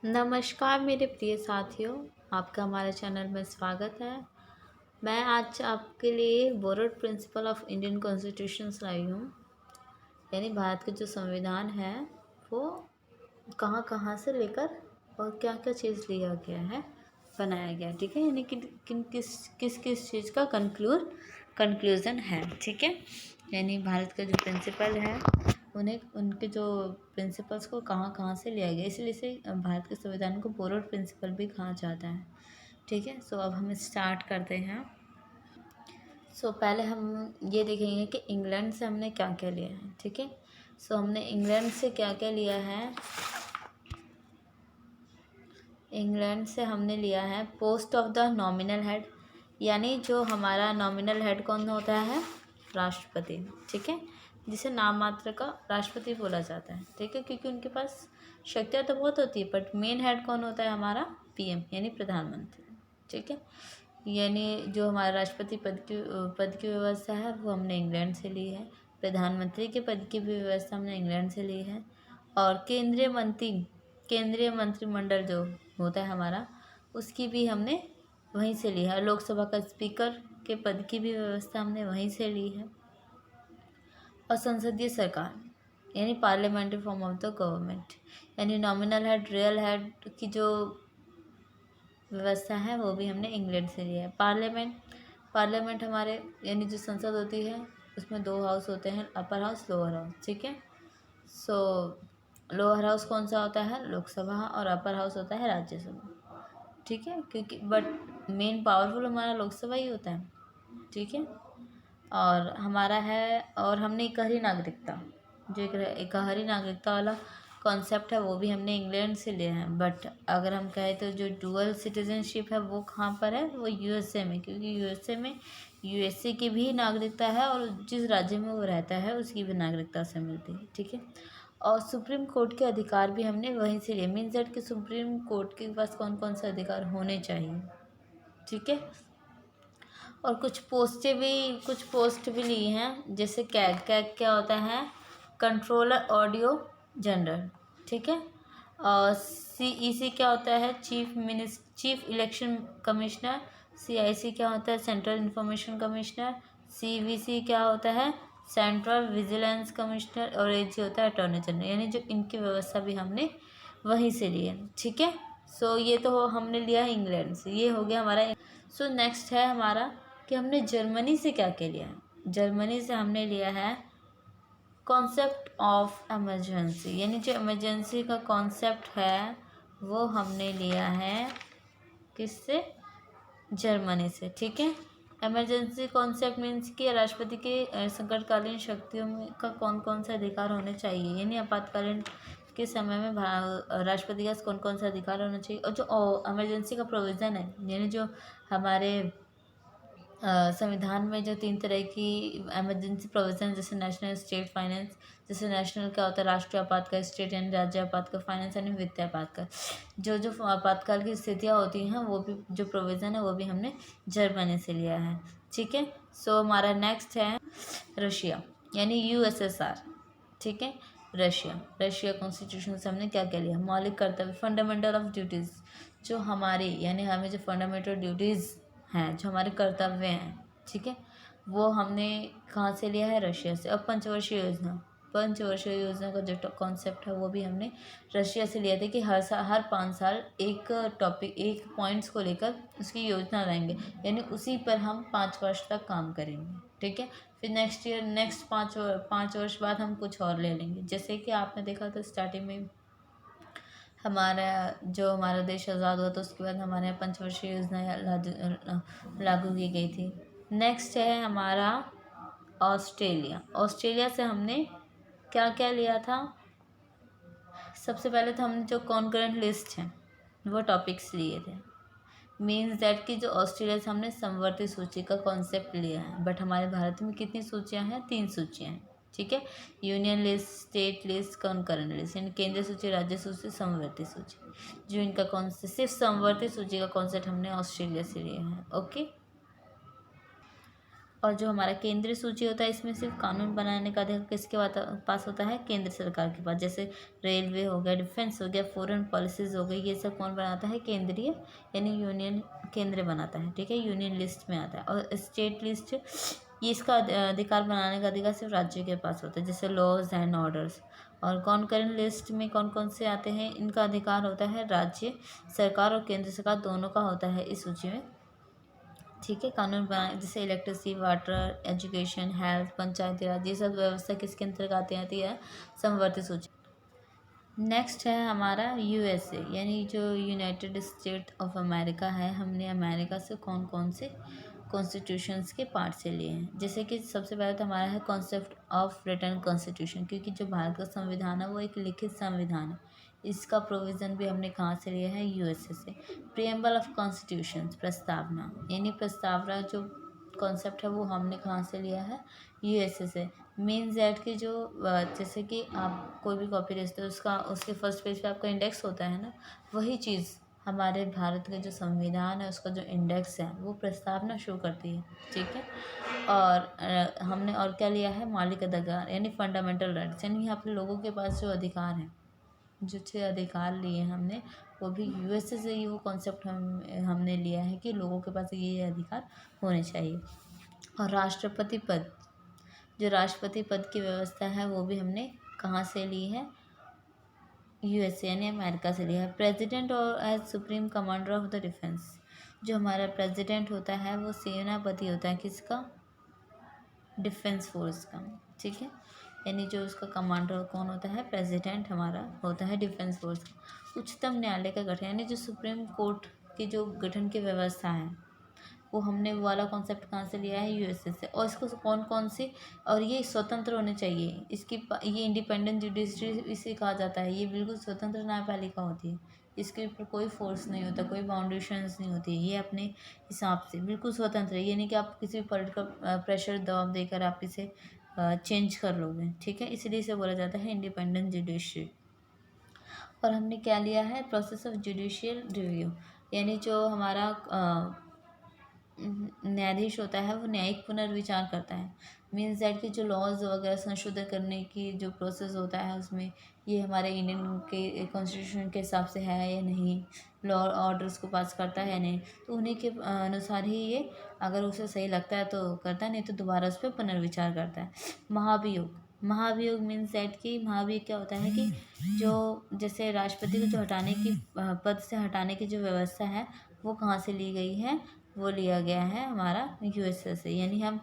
नमस्कार मेरे प्रिय साथियों, आपका हमारे चैनल में स्वागत है। मैं आज आपके लिए borrowed principle of Indian constitutions लाई हूँ। यानी भारत का जो संविधान है वो कहाँ कहाँ से लेकर और क्या क्या चीज़ लिया गया है, बनाया गया। ठीक है, यानी कि किस किस चीज़ का कंक्लूज़न है। ठीक है, यानी भारत का जो प्रिंसिपल है उन्हें उनके जो प्रिंसिपल्स को कहाँ कहाँ से लिया गया, इसलिए इसे भारत के संविधान को बोरोड प्रिंसिपल भी कहा जाता है। ठीक है, सो अब हम स्टार्ट करते हैं। सो पहले हम ये देखेंगे कि इंग्लैंड से हमने क्या क्या लिया है। ठीक है, सो हमने इंग्लैंड से क्या क्या लिया है। इंग्लैंड से हमने लिया है post of the nominal head, यानी जो हमारा नॉमिनल हेड कौन होता है, राष्ट्रपति। ठीक है, जिसे नाम मात्र का राष्ट्रपति बोला जाता है। ठीक है, क्योंकि उनके पास शक्तियाँ तो बहुत होती है, बट मेन हेड कौन होता है, हमारा पीएम यानी प्रधानमंत्री। ठीक है, यानी जो हमारा राष्ट्रपति पद की व्यवस्था है वो हमने इंग्लैंड से ली है। प्रधानमंत्री के पद की भी व्यवस्था हमने इंग्लैंड से ली है। और केंद्रीय मंत्रिमंडल जो होता है हमारा, उसकी भी हमने वहीं से ली है। लोकसभा का स्पीकर के पद की भी व्यवस्था हमने वहीं से ली है। और संसदीय सरकार यानी parliamentary form of the government, यानी नॉमिनल हेड रियल हेड की जो व्यवस्था है वो भी हमने इंग्लैंड से लिया है। पार्लियामेंट हमारे यानी जो संसद होती है उसमें दो हाउस होते हैं, अपर हाउस लोअर हाउस। ठीक है, सो लोअर हाउस कौन सा होता है, लोकसभा, और अपर हाउस होता है राज्यसभा। ठीक है, क्योंकि बट मेन पावरफुल हमारा लोकसभा ही होता है। ठीक है, और हमारा है, और हमने इकहरी नागरिकता, जो इकहरी नागरिकता वाला कॉन्सेप्ट है वो भी हमने इंग्लैंड से लिया है। बट अगर हम कहें तो जो डुअल सिटीजनशिप है वो कहाँ पर है, वो यूएसए में, क्योंकि यूएसए की भी नागरिकता है और जिस राज्य में वो रहता है उसकी भी नागरिकता से मिलती है। ठीक है, और सुप्रीम कोर्ट के अधिकार भी हमने वहीं से लिए। मीन्स दैट कि सुप्रीम कोर्ट के पास कौन कौन से अधिकार होने चाहिए। ठीक है, और कुछ पोस्ट भी ली हैं, जैसे क्या होता है, कंट्रोलर ऑडियो जनरल। ठीक है, और सीईसी क्या होता है, चीफ इलेक्शन कमिश्नर। सीआईसी क्या होता है, सेंट्रल इंफॉर्मेशन कमिश्नर। सीवीसी क्या होता है, सेंट्रल विजिलेंस कमिश्नर। और एजी होता है अटॉर्नी जनरल, यानी जो इनकी व्यवस्था भी हमने वहीं से ली है। ठीक है, सो ये तो हमने लिया है इंग्लैंड से, ये हो गया हमारा। सो नेक्स्ट है हमारा कि हमने जर्मनी से क्या क्या लिया है। जर्मनी से हमने लिया है कॉन्सेप्ट ऑफ इमरजेंसी, यानी जो इमरजेंसी का कॉन्सेप्ट है वो हमने लिया है किससे, जर्मनी से। ठीक है, इमरजेंसी कॉन्सेप्ट मीन्स कि राष्ट्रपति के संकटकालीन शक्तियों में का कौन कौन सा अधिकार होने चाहिए, यानी आपातकालीन के समय में राष्ट्रपति का कौन कौन सा अधिकार होना चाहिए। और जो इमरजेंसी का प्रोविज़न है, यानी जो हमारे संविधान में जो 3 तरह की इमरजेंसी प्रोविजन, जैसे नेशनल, स्टेट फाइनेंस। जैसे नेशनल क्या होता है, राष्ट्रीय आपातकाल। स्टेट यानी राज्य आपातकाल। फाइनेंस यानी वित्तीय आपातकाल। जो जो आपातकाल की स्थितियाँ होती हैं वो भी जो प्रोविज़न है वो भी हमने जर्मनी से लिया है। ठीक है, सो हमारा नेक्स्ट है रशिया, यानी यूएसएसआर। ठीक है, रशिया कॉन्स्टिट्यूशन से हमने क्या क्या लिया, मौलिक कर्तव्य, फंडामेंटल ऑफ ड्यूटीज़, जो हमारी यानी हमें जो फंडामेंटल ड्यूटीज़ हैं, जो हमारे कर्तव्य हैं। ठीक है, वो हमने कहाँ से लिया है, रशिया से। और पंचवर्षीय योजना का जो कॉन्सेप्ट है वो भी हमने रशिया से लिया था, कि हर 5 साल एक पॉइंट्स को लेकर उसकी योजना लाएंगे, यानी उसी पर हम 5 वर्ष तक काम करेंगे। ठीक है, फिर नेक्स्ट 5 वर्ष बाद हम कुछ और ले लेंगे। जैसे कि आपने देखा था स्टार्टिंग में हमारा देश आज़ाद हुआ तो उसके बाद हमारे यहाँ पंचवर्षीय योजना लागू की गई थी। नेक्स्ट है हमारा ऑस्ट्रेलिया से हमने क्या क्या लिया था। सबसे पहले तो हमने जो कॉन्करेंट लिस्ट है वो टॉपिक्स लिए थे। मीन्स दैट कि जो ऑस्ट्रेलिया से हमने समवर्ती सूची का कॉन्सेप्ट लिया है। बट हमारे भारत में कितनी सूचियाँ हैं, 3 सूचियाँ हैं। ठीक है, union list, state list, concurrent list, यानी केंद्रीय सूची, राज्य सूची, समवर्ती सूची। जो इनका कॉन्सेप्ट, सिर्फ समवर्ती सूची का कॉन्सेप्ट हमने ऑस्ट्रेलिया से लिया है। ओके, और जो हमारा केंद्रीय सूची होता है, इसमें सिर्फ कानून बनाने का अधिकार किसके पास होता है? केंद्र सरकार के पास। जैसे रेलवे हो गया, डिफेंस हो गया, फॉरेन पॉलिसीज हो गई, ये सब कौन बनाता है? केंद्रीय यानी यूनियन केंद्र बनाता है, ठीक है, यूनियन लिस्ट में आता है। और स्टेट लिस्ट, ये इसका अधिकार बनाने का अधिकार सिर्फ राज्य के पास होता है, जैसे लॉज एंड ऑर्डर्स। और कॉन्करेंट लिस्ट में कौन कौन से आते हैं? इनका अधिकार होता है राज्य सरकार और केंद्र सरकार दोनों का होता है इस सूची में, ठीक है। कानून बनाए जैसे इलेक्ट्रिसिटी, वाटर, एजुकेशन, हेल्थ, पंचायती राज, ये सब व्यवस्था किसके अंतर्गत आती है? समवर्ती सूची। नेक्स्ट है हमारा यूएसए, यानी जो यूनाइटेड स्टेट ऑफ अमेरिका है। हमने अमेरिका से कौन कौन से कॉन्स्टिट्यूशंस के पार्ट से लिए हैं? जैसे कि सबसे पहले तो हमारा है कॉन्सेप्ट ऑफ रिटन कॉन्स्टिट्यूशन, क्योंकि जो भारत का संविधान है वो एक लिखित संविधान है। इसका प्रोविज़न भी हमने कहाँ से लिया है? यूएसए से। प्रियम्बल ऑफ कॉन्स्टिट्यूशन, प्रस्तावना, यानी प्रस्तावना जो कॉन्सेप्ट है वो हमने कहाँ से लिया है? यूएसए से। मीन्स दैट की जो जैसे कि आप कोई भी कॉपी भेजते हो, उसका उसके फर्स्ट पेज पे आपका इंडेक्स होता है ना, वही चीज़ हमारे भारत का जो संविधान है उसका जो इंडेक्स है वो प्रस्तावना शो करती है, ठीक है। और हमने और क्या लिया है? मौलिक अधिकार यानी फंडामेंटल राइट्स, यानी यहाँ पे लोगों के पास जो अधिकार हैं, जो 6 अधिकार लिए हैं हमने, वो भी यूएसए से ही वो कॉन्सेप्ट हमने लिया है कि लोगों के पास ये अधिकार होने चाहिए। और राष्ट्रपति पद, जो राष्ट्रपति पद की व्यवस्था है वो भी हमने कहाँ से ली है? यूएसए यानी अमेरिका से लिया है। प्रेसिडेंट और as supreme commander of the defence, जो हमारा प्रेसिडेंट होता है वो सेनापति होता है, किसका? डिफेंस फोर्स का, ठीक है। यानी जो उसका कमांडर कौन होता है? प्रेसिडेंट हमारा होता है डिफेंस फोर्स का। उच्चतम न्यायालय का गठन, यानी जो सुप्रीम कोर्ट की जो गठन की व्यवस्था है वो हमने वो वाला कॉन्सेप्ट कहाँ से लिया है? यूएसए से। और इसको कौन कौन से, और ये स्वतंत्र होने चाहिए, ये इंडिपेंडेंट जुडिशरी इसे कहा जाता है। ये बिल्कुल स्वतंत्र न्यायपालिका होती है, इसके ऊपर कोई फोर्स नहीं होता, कोई बाउंडेशंस नहीं होती, ये अपने हिसाब से बिल्कुल स्वतंत्र है। ये नहीं कि आप किसी भी पॉलिटिकल प्रेशर दबाव देकर आप इसे चेंज कर लोगे, ठीक है। इसलिए इसे बोला जाता है इंडिपेंडेंट जुडिशरी। और हमने क्या लिया है? प्रोसेस ऑफ जुडिशियल रिव्यू, यानी जो हमारा न्यायाधीश होता है वो न्यायिक पुनर्विचार करता है। मीन्स दैट कि जो लॉज वगैरह संशोधन करने की जो प्रोसेस होता है उसमें ये हमारे इंडियन के कॉन्स्टिट्यूशन के हिसाब से है या नहीं, लॉ ऑर्डर्स को पास करता है या नहीं, तो उन्हीं के अनुसार ही ये, अगर उसे सही लगता है तो करता है, नहीं तो दोबारा उस पर पुनर्विचार करता है। महाभियोग, महाभियोग मीन्स दैट कि महाभियोग क्या होता है कि जो जैसे राष्ट्रपति को जो हटाने की पद से हटाने की जो व्यवस्था है वो कहाँ से ली गई है? वो लिया गया है हमारा यूएसए से। यानी हम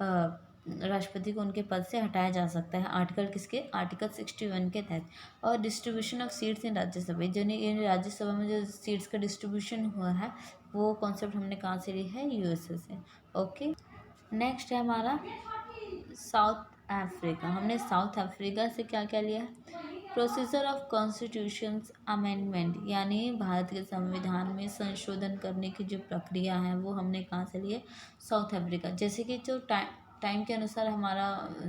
राष्ट्रपति को उनके पद से हटाया जा सकता है, आर्टिकल किसके? आर्टिकल 61 के तहत। और distribution of seats in Rajya Sabha, जो नहीं राज्यसभा में जो सीट्स का डिस्ट्रीब्यूशन हुआ है वो कॉन्सेप्ट हमने कहाँ से लिया है? यूएसए से। ओके, नेक्स्ट है हमारा साउथ अफ्रीका। हमने साउथ अफ्रीका से क्या क्या लिया है? प्रोसीजर ऑफ कॉन्स्टिट्यूशंस अमेंडमेंट, यानी भारत के संविधान में संशोधन करने की जो प्रक्रिया है वो हमने कहाँ से लिए? South Africa. जैसे कि जो टाइम के अनुसार हमारा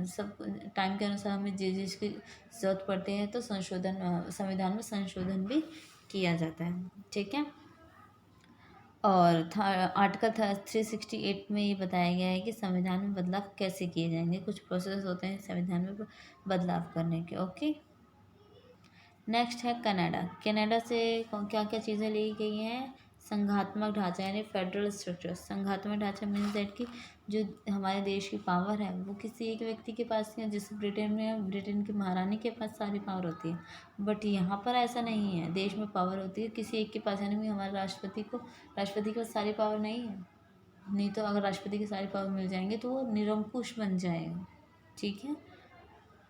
सब टाइम के अनुसार हमें जिसकी ज़रूरत पड़ती है तो संशोधन संविधान में संशोधन भी किया जाता है, ठीक है। और आर्टिकल 368 में ये बताया गया है कि संविधान में बदलाव कैसे किए जाएंगे। कुछ प्रोसेस होते हैं संविधान में बदलाव करने के। ओके, नेक्स्ट है कनाडा। कनाडा से क्या क्या चीज़ें ली गई हैं? संघात्मक ढांचा यानी फेडरल स्ट्रक्चर। संघात्मक ढांचा मीन्स दैट कि जो हमारे देश की पावर है वो किसी एक व्यक्ति के पास नहीं है। जैसे ब्रिटेन में ब्रिटेन की महारानी के पास सारी पावर होती है, बट यहाँ पर ऐसा नहीं है। देश में पावर होती है किसी एक के पास, यानी हमारे राष्ट्रपति के पास सारी पावर नहीं है। नहीं तो अगर राष्ट्रपति की सारी पावर मिल जाएंगे तो वो निरंकुश बन जाएगा, ठीक है।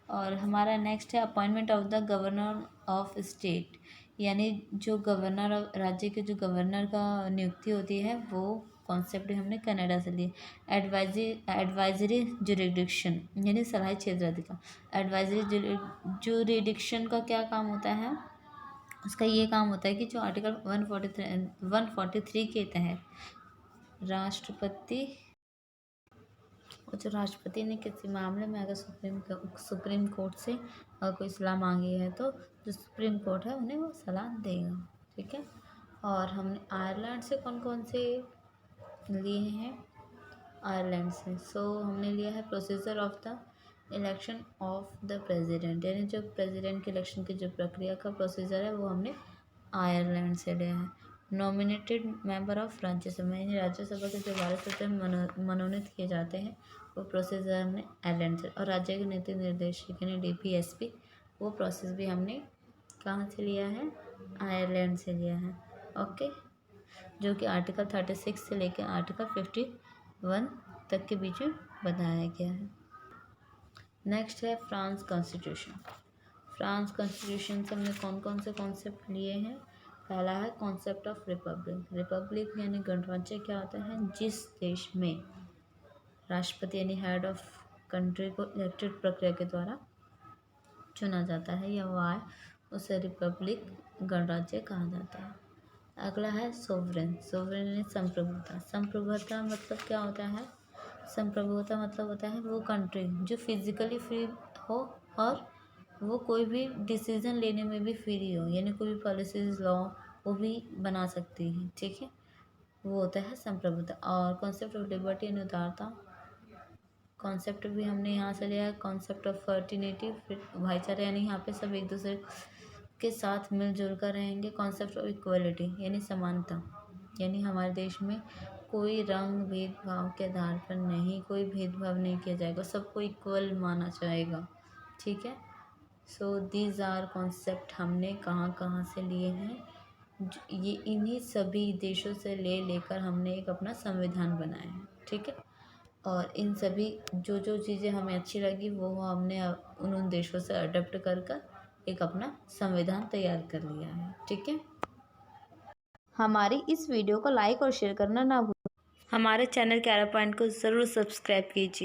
और हमारा नेक्स्ट है appointment of the governor of state, यानी जो गवर्नर राज्य के जो गवर्नर का नियुक्ति होती है वो कॉन्सेप्ट हमने कनाडा से लिए। एडवाइजरी जुरिडिक्शन यानी सलाही क्षेत्र अधिकार। एडवाइजरी जुरिडिक्शन का क्या काम होता है? उसका ये काम होता है कि जो आर्टिकल 143 के तहत राष्ट्रपति, और जो राष्ट्रपति ने किसी मामले में अगर सुप्रीम कोर्ट से अगर कोई सलाह मांगी है तो जो सुप्रीम कोर्ट है उन्हें वो सलाह देगा, ठीक है। और हमने आयरलैंड से कौन कौन से लिए हैं? आयरलैंड से। सो हमने लिया है procedure of the election of the president, यानी जो प्रेसिडेंट के इलेक्शन की जो प्रक्रिया का प्रोसीजर है वो हमने आयरलैंड से लिया है। नॉमिनेटेड मेंबर ऑफ राज्यसभा, यानी राज्यसभा के जो 12 सदस्य मनोनीत किए जाते हैं वो प्रोसीजर हमने आयरलैंड से। और राज्य के नीति निर्देशक यानी DPSP, वो प्रोसेस भी हमने कहाँ से लिया है, आयरलैंड से लिया है। ओके, जो कि आर्टिकल 36 से लेकर आर्टिकल 51 तक के बीच में बताया गया है। नेक्स्ट है फ्रांस कॉन्स्टिट्यूशन। फ्रांस कॉन्स्टिट्यूशन से हमने कौन कौन से कॉन्सेप्ट लिए हैं। पहला है कॉन्सेप्ट ऑफ रिपब्लिक। रिपब्लिक यानी गणराज्य क्या होता है, जिस देश में राष्ट्रपति यानी हेड ऑफ कंट्री को इलेक्टेड प्रक्रिया के द्वारा चुना जाता है या वाय, उसे रिपब्लिक गणराज्य कहा जाता है। अगला है सोवरेन। सोवरेन यानी संप्रभुता। संप्रभुता मतलब क्या होता है, संप्रभुता मतलब होता है वो कंट्री जो फिजिकली फ्री हो और वो कोई भी डिसीजन लेने में भी फ्री हो, यानी कोई भी पॉलिसीज लॉ वो भी बना सकती है, ठीक है, वो होता है संप्रभुता। और कॉन्सेप्ट ऑफ लिबर्टी यानी उदारता, कॉन्सेप्ट भी हमने यहाँ से लिया है। कॉन्सेप्ट ऑफ फर्टिनिटी, भाईचारा, यानी यहाँ पे सब एक दूसरे के साथ मिलजुल कर रहेंगे। कॉन्सेप्ट ऑफ इक्वलिटी यानी समानता, यानी हमारे देश में कोई रंग भेदभाव के आधार पर नहीं, कोई भेदभाव नहीं किया जाएगा, सबको इक्वल माना जाएगा, ठीक है। सो दीज आर कॉन्सेप्ट हमने कहाँ कहाँ से लिए हैं, ये इन्हीं सभी देशों से लेकर हमने एक अपना संविधान बनाया है, ठीक है। और इन सभी जो जो चीज़ें हमें अच्छी लगी वो हमने उन देशों से अडॉप्ट कर एक अपना संविधान तैयार कर लिया है, ठीक है। हमारी इस वीडियो को लाइक और शेयर करना ना भूलें। हमारे चैनल 11 पॉइंट को ज़रूर सब्सक्राइब कीजिए।